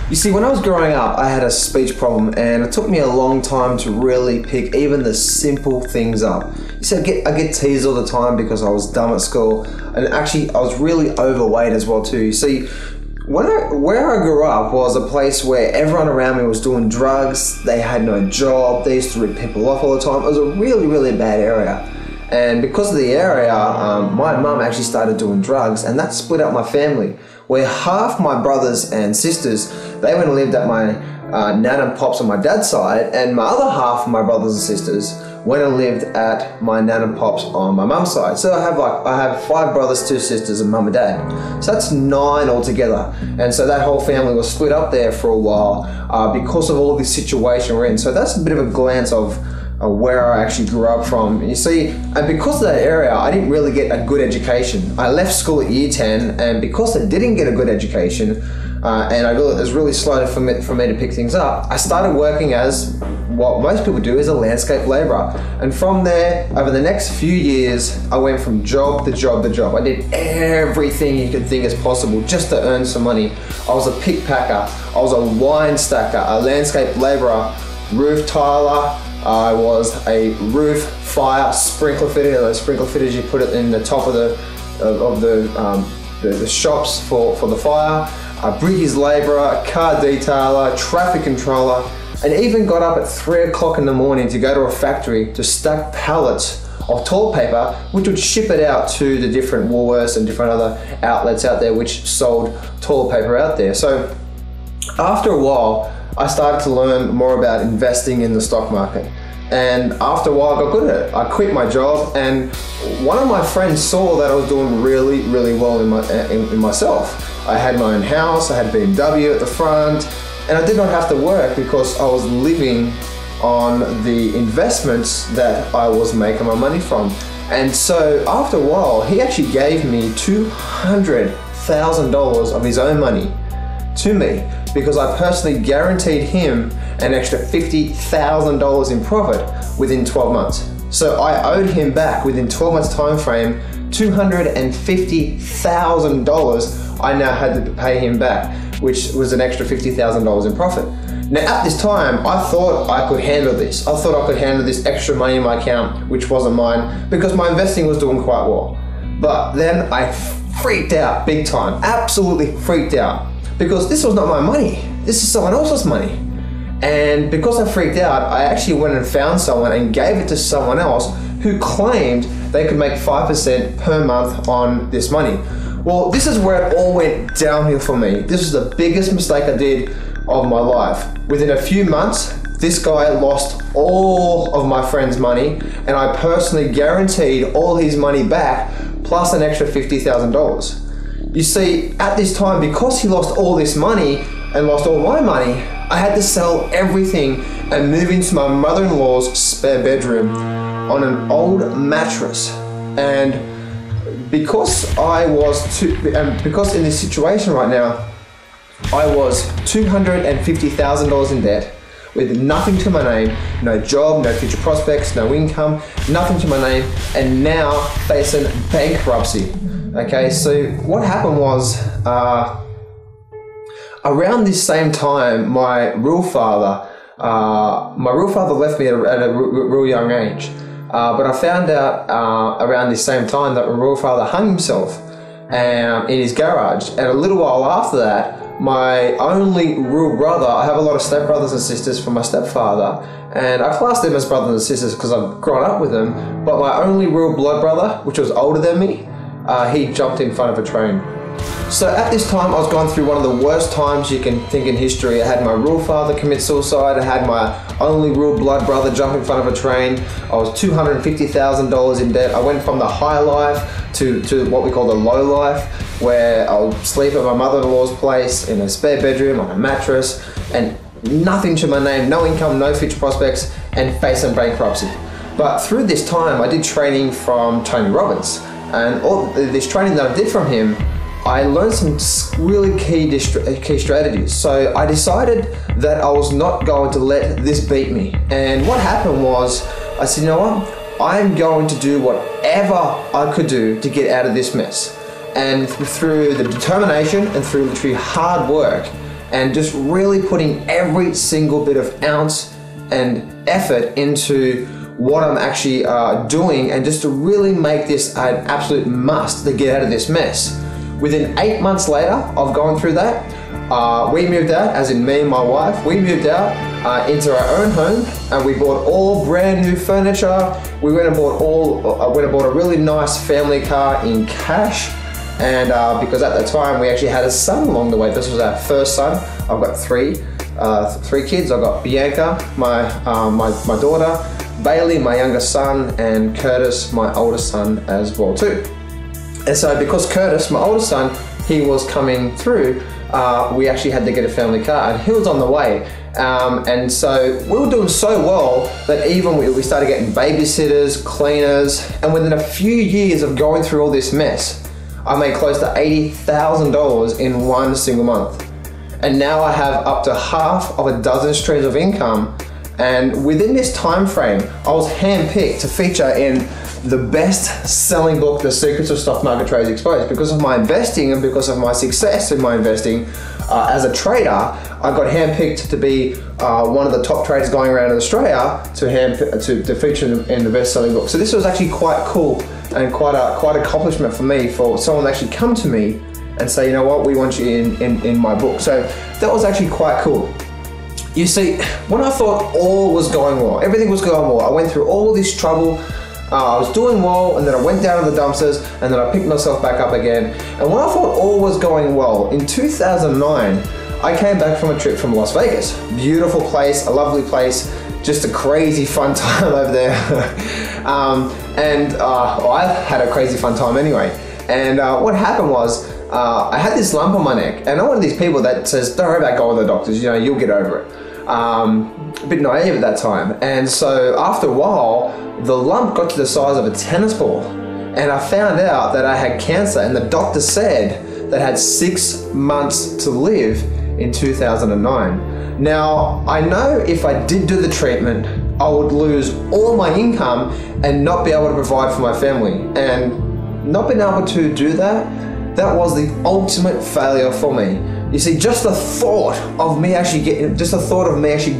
You see, when I was growing up, I had a speech problem, and it took me a long time to really pick even the simple things up. You see, I get teased all the time because I was dumb at school, and actually I was really overweight as well too. You see, where I grew up was a place where everyone around me was doing drugs, they had no job, they used to rip people off all the time. It was a really, really bad area. And because of the area, my mum actually started doing drugs, and that split up my family, where half my brothers and sisters, they went and lived at my nan and pops on my dad's side, and my other half of my brothers and sisters went and lived at my nan and pops on my mum's side. So I have 5 brothers, 2 sisters, and mum and dad. So that's 9 altogether. And so that whole family was split up there for a while because of all this situation we're in. So that's a bit of a glance of where I actually grew up from. You see, and because of that area, I didn't really get a good education. I left school at year 10, and because I didn't get a good education, and it was really slow for me to pick things up, I started working as what most people do, as a landscape labourer. And from there, over the next few years, I went from job to job to job. I did everything you could think as possible just to earn some money. I was a pick packer, I was a wine stacker, a landscape labourer, roof tiler, I was a roof fire sprinkler fitter. Those sprinkler fitters, you put it in the top of the shops for the fire. A brickies labourer, car detailer, traffic controller, and even got up at 3 o'clock in the morning to go to a factory to stack pallets of toilet paper, which would ship it out to the different Woolworths and different other outlets out there which sold toilet paper out there. So after a while, I started to learn more about investing in the stock market. And after a while, I got good at it. I quit my job, and one of my friends saw that I was doing really, really well in myself. I had my own house, I had BMW at the front, and I did not have to work because I was living on the investments that I was making my money from. And so after a while, he actually gave me $200,000 of his own money to me, because I personally guaranteed him an extra $50,000 in profit within 12 months. So I owed him back within 12 months time frame $250,000 I now had to pay him back, which was an extra $50,000 in profit. Now at this time, I thought I could handle this. I thought I could handle this extra money in my account, which wasn't mine, because my investing was doing quite well. But then I freaked out big time, absolutely freaked out. Because this was not my money. This is someone else's money. And because I freaked out, I actually went and found someone and gave it to someone else who claimed they could make 5% per month on this money. Well, this is where it all went downhill for me. This was the biggest mistake I did of my life. Within a few months, this guy lost all of my friend's money, and I personally guaranteed all his money back, plus an extra $50,000. You see, at this time, because he lost all this money and lost all my money, I had to sell everything and move into my mother-in-law's spare bedroom on an old mattress. And because because in this situation right now, I was $250,000 in debt, with nothing to my name, no job, no future prospects, no income, nothing to my name, and now facing bankruptcy. Okay, so what happened was, around this same time, my real father left me at a real young age. But I found out around this same time that my real father hung himself in his garage. And a little while after that, my only real brother, I have a lot of stepbrothers and sisters from my stepfather, and I class them as brothers and sisters because I've grown up with them, but my only real blood brother, which was older than me, he jumped in front of a train. So at this time, I was going through one of the worst times you can think in history. I had my real father commit suicide. I had my only real blood brother jump in front of a train. I was $250,000 in debt. I went from the high life to what we call the low life, where I would sleep at my mother-in-law's place in a spare bedroom on a mattress, and nothing to my name, no income, no future prospects, and facing bankruptcy. But through this time, I did training from Tony Robbins, and all this training that I did from him, I learned some really key strategies. So I decided that I was not going to let this beat me. And what happened was, I said, you know what? I'm going to do whatever I could do to get out of this mess. And through the determination and through literally hard work and just really putting every single bit of ounce and effort into what I'm actually doing, and just to really make this an absolute must to get out of this mess. Within 8 months later of going through that, we moved out, as in me and my wife, we moved out into our own home, and we bought all brand new furniture. We went and bought a really nice family car in cash, and because at the time we actually had a son along the way. This was our first son. I've got three kids. I've got Bianca, my daughter, Bailey, my youngest son, and Curtis, my oldest son as well too. And so because Curtis, my oldest son, he was coming through, we actually had to get a family car, and he was on the way. And so we were doing so well that even we started getting babysitters, cleaners, and within a few years of going through all this mess, I made close to $80,000 in one single month. And now I have up to half of a dozen streams of income. And within this time frame, I was handpicked to feature in the best-selling book, The Secrets of Stock Market Traders Exposed. Because of my investing and because of my success in my investing as a trader, I got handpicked to be one of the top traders going around in Australia to feature in the best-selling book. So this was actually quite cool and quite accomplishment for me, for someone to actually come to me and say, you know what, we want you in my book. So that was actually quite cool. You see, when I thought all was going well, everything was going well, I went through all this trouble, I was doing well, and then I went down to the dumpsters, and then I picked myself back up again. And when I thought all was going well, in 2009, I came back from a trip from Las Vegas. Beautiful place, a lovely place, just a crazy fun time over there. I had a crazy fun time anyway. And what happened was, I had this lump on my neck, and I'm one of these people that says, don't worry about going to the doctors, you know, you'll get over it. A bit naive at that time. And so after a while, the lump got to the size of a tennis ball, and I found out that I had cancer, and the doctor said that I had 6 months to live in 2009. Now, I know if I did do the treatment, I would lose all my income and not be able to provide for my family. And not being able to do that, that was the ultimate failure for me. You see, just the thought of me actually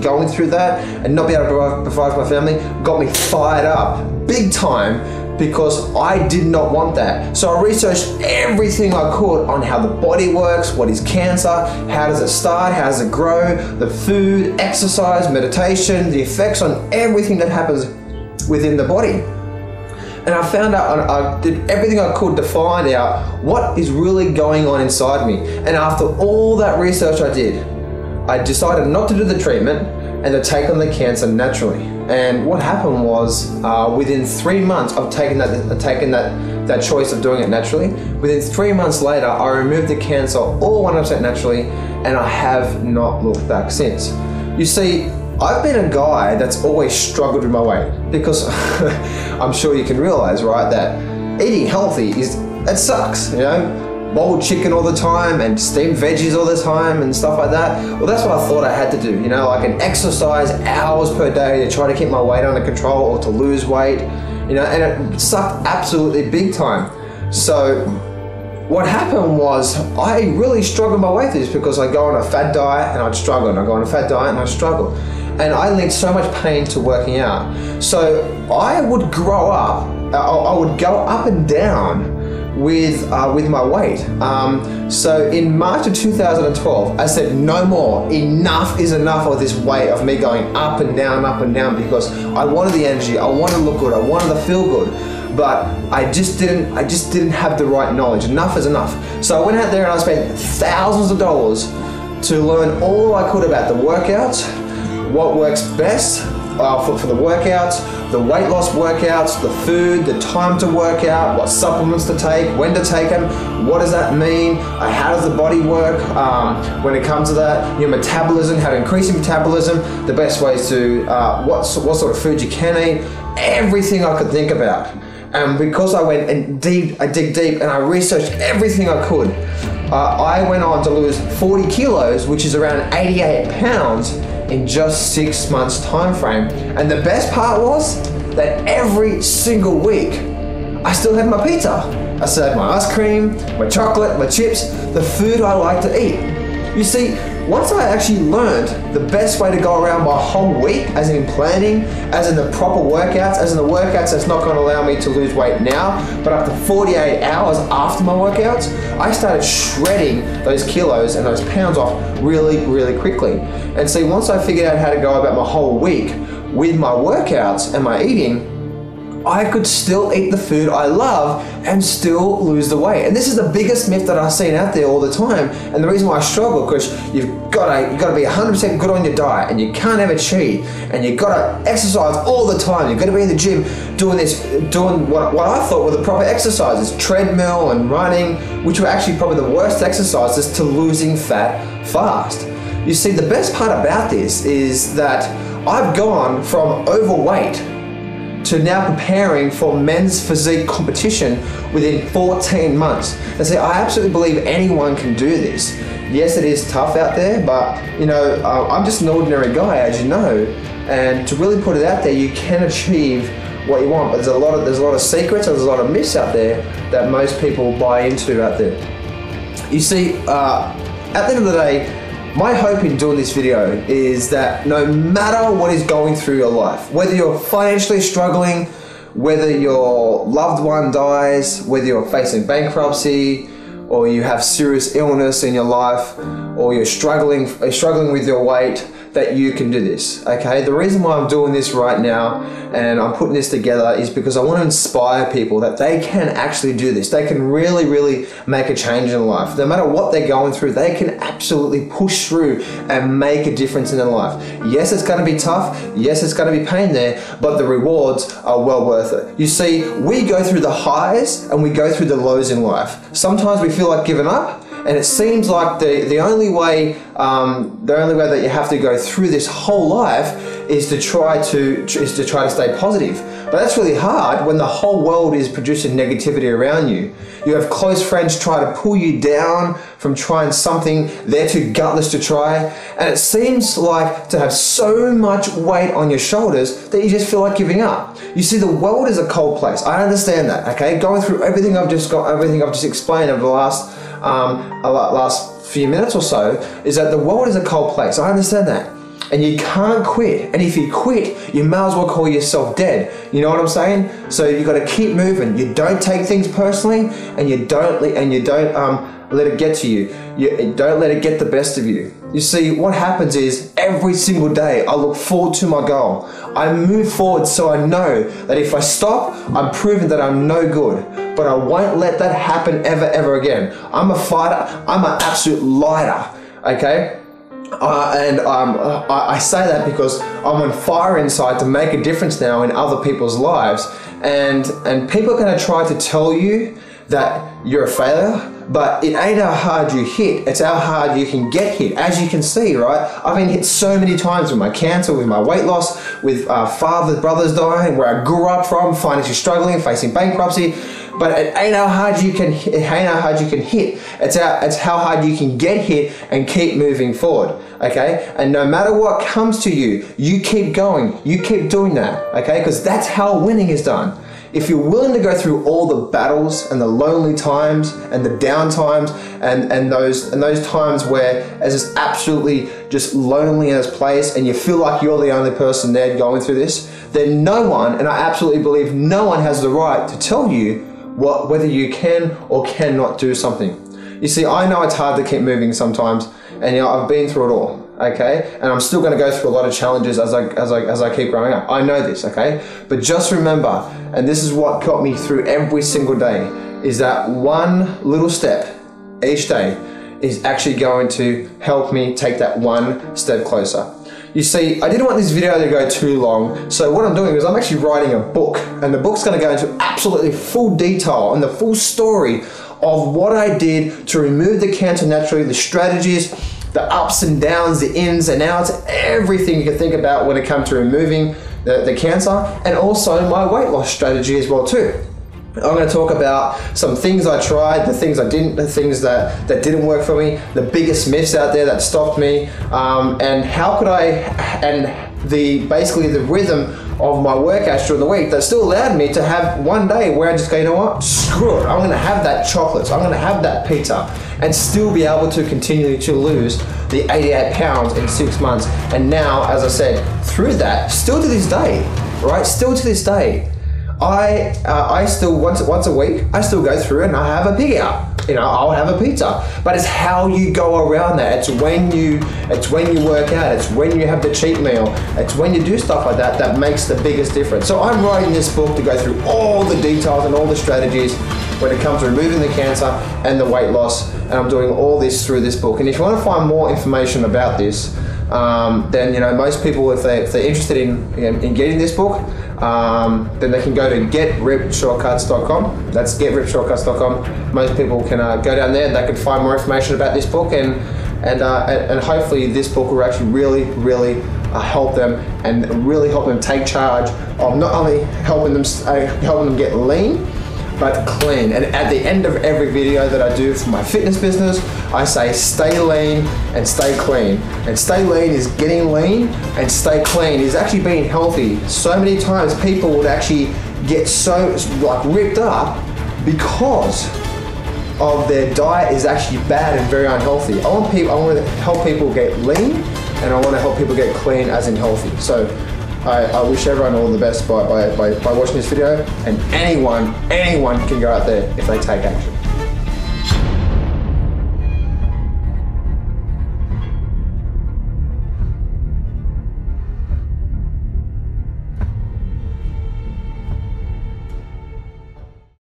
going through that and not being able to provide for my family got me fired up big time, because I did not want that. So I researched everything I could on how the body works, what is cancer, how does it start, how does it grow, the food, exercise, meditation, the effects on everything that happens within the body. And I found out, I did everything I could to find out what is really going on inside me. And after all that research I did, I decided not to do the treatment and to take on the cancer naturally. And what happened was, within 3 months of taking that choice of doing it naturally, within 3 months later, I removed the cancer all 100% naturally, and I have not looked back since. You see, I've been a guy that's always struggled with my weight, because I'm sure you can realize, right, that eating healthy it sucks, you know? Boiled chicken all the time and steamed veggies all the time and stuff like that. Well, that's what I thought I had to do, you know? I can exercise hours per day to try to keep my weight under control or to lose weight, you know, and it sucked absolutely big time. So what happened was, I really struggled my way through this, because I go on a fat diet and I'd struggle, and I go on a fat diet and I'd struggle. And I linked so much pain to working out. So I would grow up, I would go up and down with my weight. So in March of 2012, I said, no more, enough is enough of this weight of me going up and down, because I wanted the energy, I wanted to look good, I wanted to feel good. But I just didn't have the right knowledge. Enough is enough. So I went out there and I spent thousands of dollars to learn all I could about the workouts, what works best for the workouts, the weight loss workouts, the food, the time to work out, what supplements to take, when to take them, what does that mean, how does the body work when it comes to that, your metabolism, how to increase your metabolism, the best ways to, what sort of food you can eat, everything I could think about. And because I went I dig deep and I researched everything I could, I went on to lose 40 kilos, which is around 88 pounds, in just 6 months time frame. And the best part was that every single week, I still had my pizza. I still had my ice cream, my chocolate, my chips, the food I like to eat. You see, once I actually learned the best way to go around my whole week, as in planning, as in the proper workouts, as in the workouts that's not going to allow me to lose weight now, but up to 48 hours after my workouts, I started shredding those kilos and those pounds off really, really quickly. And see, once I figured out how to go about my whole week with my workouts and my eating, I could still eat the food I love and still lose the weight. And this is the biggest myth that I've seen out there all the time. And the reason why I struggle, because you've got to be 100% good on your diet, and you can't have a cheat, and you've got to exercise all the time. You've got to be in the gym doing what I thought were the proper exercises, treadmill and running, which were actually probably the worst exercises to losing fat fast. You see, the best part about this is that I've gone from overweight to now preparing for men's physique competition within 14 months. And see, I absolutely believe anyone can do this. Yes, it is tough out there, but you know, I'm just an ordinary guy, as you know, and to really put it out there, you can achieve what you want. But there's a lot of secrets, and there's a lot of myths out there that most people buy into out there. You see, at the end of the day, my hope in doing this video is that no matter what is going through your life, whether you're financially struggling, whether your loved one dies, whether you're facing bankruptcy, or you have serious illness in your life, or you're struggling with your weight, that you can do this, okay? The reason why I'm doing this right now and I'm putting this together is because I want to inspire people that they can actually do this. They can really, really make a change in life. No matter what they're going through, they can absolutely push through and make a difference in their life. Yes, it's going to be tough. Yes, it's going to be pain there, but the rewards are well worth it. You see, we go through the highs and we go through the lows in life. Sometimes we feel like giving up, and it seems like the only way that you have to go through this whole life is to try to stay positive. But that's really hard when the whole world is producing negativity around you. You have close friends try to pull you down from trying something they're too gutless to try, and it seems like to have so much weight on your shoulders that you just feel like giving up. You see, the world is a cold place. I understand that, okay? Going through everything I've just explained over the last few minutes or so, is that the world is a cold place. I understand that. And you can't quit. And if you quit, you may as well call yourself dead. You know what I'm saying? So you got to keep moving. You don't take things personally, and you don't let it get to you. You don't let it get the best of you. You see, what happens is every single day I look forward to my goal. I move forward so I know that if I stop, I'm proving that I'm no good. But I won't let that happen ever again. I'm a fighter. I'm an absolute lighter. Okay. I say that because I'm on fire inside to make a difference now in other people's lives, and people are going to try to tell you that you're a failure, but it ain't how hard you hit, it's how hard you can get hit. As you can see, right, I've been hit so many times with my cancer, with my weight loss, with brothers dying, where I grew up from, financially struggling, facing bankruptcy. But it ain't how hard you can hit. It's how hard you can get hit and keep moving forward. Okay, and no matter what comes to you, you keep going. You keep doing that. Okay, because that's how winning is done. If you're willing to go through all the battles and the lonely times and the down times and those times where it's just absolutely just lonely in this place and you feel like you're the only person there going through this, then no one, and I absolutely believe no one, has the right to tell you whether you can or cannot do something. You see, I know it's hard to keep moving sometimes, and you know, I've been through it all, okay? And I'm still gonna go through a lot of challenges as I keep growing up. I know this, okay? But just remember, and this is what got me through every single day, is that one little step each day is actually going to help me take that one step closer. You see, I didn't want this video to go too long, so what I'm doing is I'm actually writing a book, and the book's going to go into absolutely full detail and the full story of what I did to remove the cancer naturally, the strategies, the ups and downs, the ins and outs, everything you can think about when it comes to removing the cancer, and also my weight loss strategy as well too. I'm going to talk about some things I tried, the things I didn't, the things that didn't work for me, the biggest myths out there that stopped me, and how could basically the rhythm of my workouts during the week that still allowed me to have one day where I just go, you know what, screw it, I'm going to have that chocolate, I'm going to have that pizza, and still be able to continue to lose the 88 pounds in 6 months. And now, as I said, through that, still to this day, right? Still to this day, I still once a week, I still go through and I have a pig out. You know, I'll have a pizza, but it's how you go around that. It's when you work out. It's when you have the cheat meal. It's when you do stuff like that that makes the biggest difference. So I'm writing this book to go through all the details and all the strategies when it comes to removing the cancer and the weight loss. And I'm doing all this through this book. And if you want to find more information about this, then, you know, most people, if they're interested in getting this book, then they can go to getripshortcuts.com. That's getripshortcuts.com. Most people can go down there and they can find more information about this book, and hopefully this book will actually really help them and really help them take charge of not only helping them get lean, but clean. And at the end of every video that I do for my fitness business, I say stay lean and stay clean. And stay lean is getting lean, and stay clean is actually being healthy. So many times people would actually get so ripped up because of their diet is actually bad and very unhealthy. I want to help people get lean, and I want to help people get clean as in healthy. So I wish everyone all the best by watching this video, and anyone can go out there if they take action.